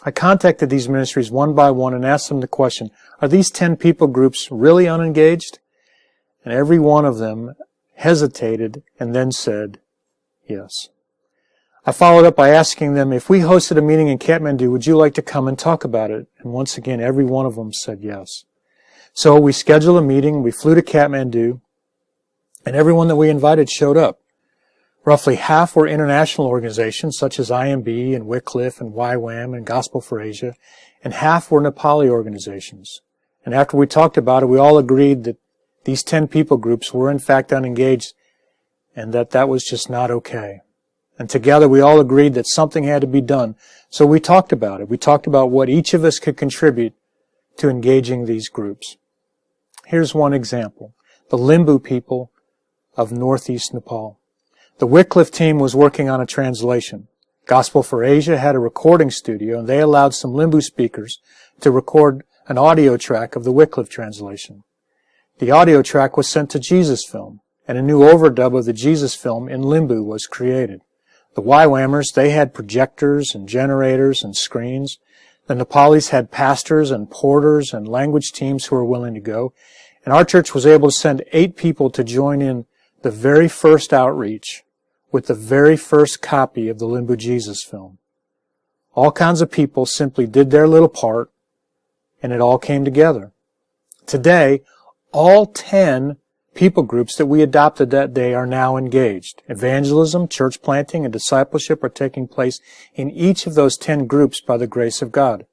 I contacted these ministries one by one and asked them the question, are these 10 people groups really unengaged? And every one of them hesitated and then said, yes. I followed up by asking them, if we hosted a meeting in Kathmandu, would you like to come and talk about it? And once again, every one of them said yes. So we scheduled a meeting, we flew to Kathmandu, and everyone that we invited showed up. Roughly half were international organizations such as IMB and Wycliffe and YWAM and Gospel for Asia, and half were Nepali organizations. And after we talked about it, we all agreed that these 10 people groups were in fact unengaged and that was just not okay. And together we all agreed that something had to be done. So we talked about it. We talked about what each of us could contribute to engaging these groups. Here's one example. The Limbu people of northeast Nepal. The Wycliffe team was working on a translation. Gospel for Asia had a recording studio, and they allowed some Limbu speakers to record an audio track of the Wycliffe translation. The audio track was sent to Jesus Film, and a new overdub of the Jesus Film in Limbu was created. The YWAMers, they had projectors and generators and screens. The Nepalis had pastors and porters and language teams who were willing to go. And our church was able to send 8 people to join in the very first outreach with the very first copy of the Limbu Jesus Film. All kinds of people simply did their little part, and it all came together. Today, all 10 people groups that we adopted that day are now engaged. Evangelism, church planting, and discipleship are taking place in each of those 10 groups by the grace of God.